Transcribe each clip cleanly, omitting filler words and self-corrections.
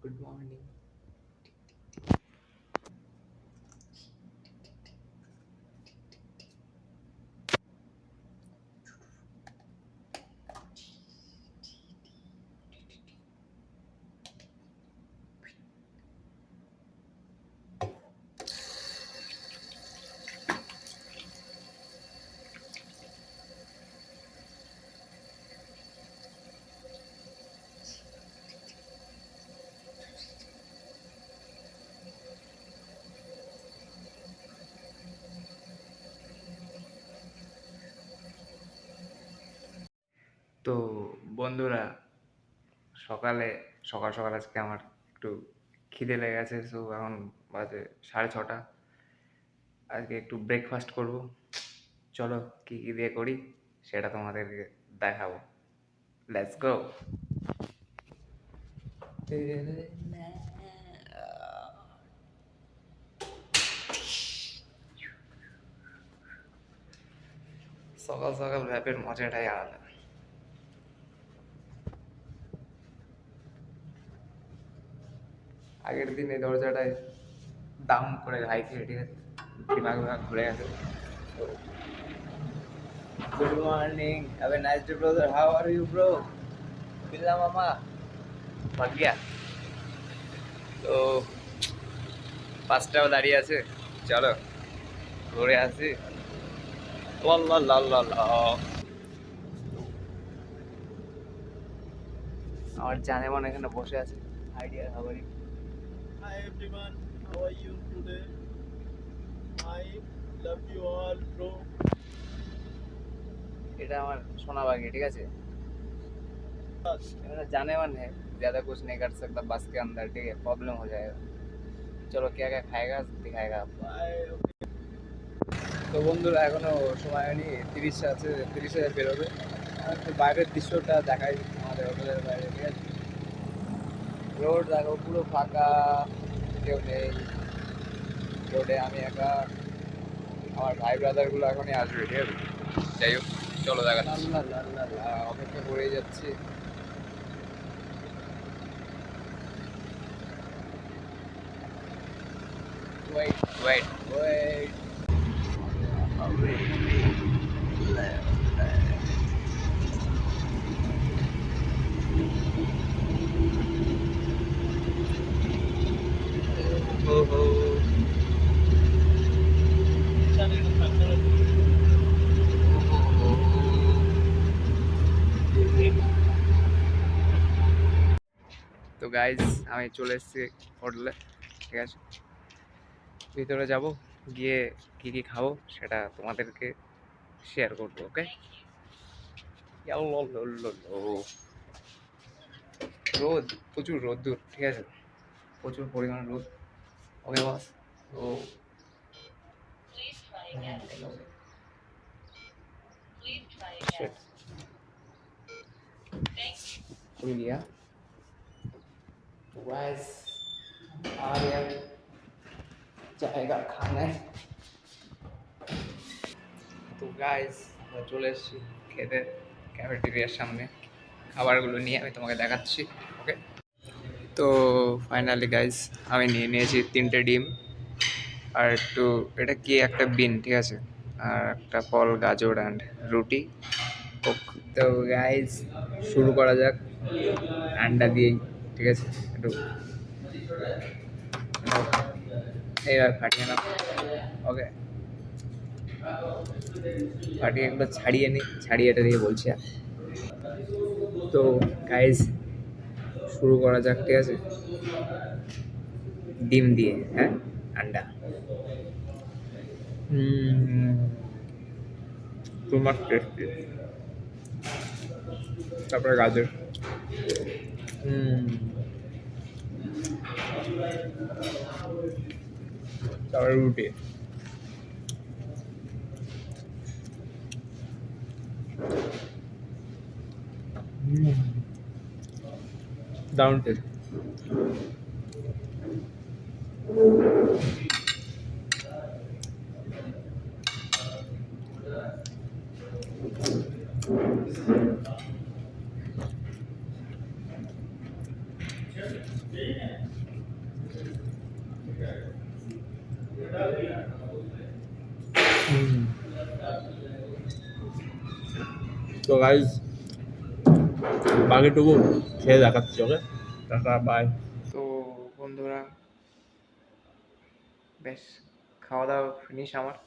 Good morning. তো বন্ধুরা, সকালে সকাল সকাল আজকে আমার একটু খিদে লেগে গেছে। সো এখন বাজে 6:30। আজকে একটু ব্রেকফাস্ট করব। চলো কী কী দিয়ে করি সেটা তোমাদেরকে দেখাবো। Let's go. সকাল সকাল র্যাপের মজাটাই আলাদা। আগের দিন এই দরজাটায় দাম করে ঘাই খেয়ে ঠিক আছে, দিমাগ ঘুরে গেছে। Good morning, have a nice day brother, how are you bro? বিল্লা মামা ভাগ গিয়া। তো 5টাও দাঁড়িয়ে আছে, চলো ঘুরে আসি। আমার জানেমান এখানে বসে আছে। আইডিয়া খাবারই। Hi everyone, how are you today? I love you all, bro. এটা আমার সোনা বাগি, ঠিক আছে। जाने मन है, ज्यादा कुछ नहीं कर सकता बस के अंदर, ठीक है, प्रॉब्लम हो जाएगा। चलो क्या क्या खाएगा दिखाएगा आपको। Bye. তো বন্ধুরা, এখনো সময় হয়নি, 30 আছে, 30 বেরোবে। একটু বাইরের দৃশ্যটা দেখাই আমাদের হোটেলের বাইরে, ঠিক আছে। রোড দেখো পুরো ফাঁকা, কেউ নেই রোডে, আমি একা। আমার ভাই ব্রাদারগুলো এখনই আসবে, ঠিক আছে। যাই হোক, চলো দেখা, অপেক্ষা করেই যাচ্ছি। Wait wait wait. তো গাইজ, আমি চলে এসেছি হোটেলে, ঠিক আছে। ভিতরে যাব, গিয়ে কী কী খাবো সেটা তোমাদেরকে শেয়ার করবো, ওকে। রোদ, প্রচুর রোদ্দুর, ঠিক আছে, প্রচুর পরিমাণ রোদ। ওকে বস। তো shit, खुल गया। तो गाइस, आ गया जाएगा खाना है। তো গাইস, আমরা চলে এসেছি খেতে, ক্যাফেটেরিয়ার সামনে। খাবারগুলো নিয়ে আমি তোমাকে দেখাচ্ছি, ওকে। তো ফাইনালি গাইস, আমি নিয়ে নিয়েছি 3টে ডিম, আর একটু, এটা কি একটা বিন, ঠিক আছে, আর একটা ফল, গাজর অ্যান্ড রুটি। তো গাইস, শুরু করা যাক আন্ডা দিয়েই, ঠিক আছে। একটু এইবার ফাটিয়ে নাও, ওকে। ফাটিয়ে একবার ছাড়িয়ে নিই, ছাড়িয়ে এটা দিয়ে বলছি। তো গাইস, শুরু করা যাক, ঠিক আছে। ডিম দিয়ে, হ্যাঁ, আন্ডা। Too much tasty. তারপরে গাজর, তারপরে রুটি। দারুণ টেস্ট। তো গাইজ বাকিটুকু খেয়ে দেখাচ্ছি, ওকে? Tata, by. তো বন্ধুরা, বেশ খাওয়া দাওয়া ফিনিশ আমার।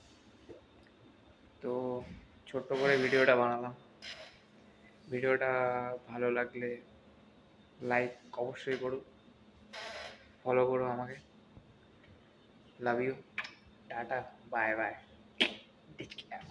তো ছোট্ট করে ভিডিওটা বানালাম। ভিডিওটা ভালো লাগলে লাইক অবশ্যই করো, ফলো করো আমাকে। Love you, tata, bye bye, take care.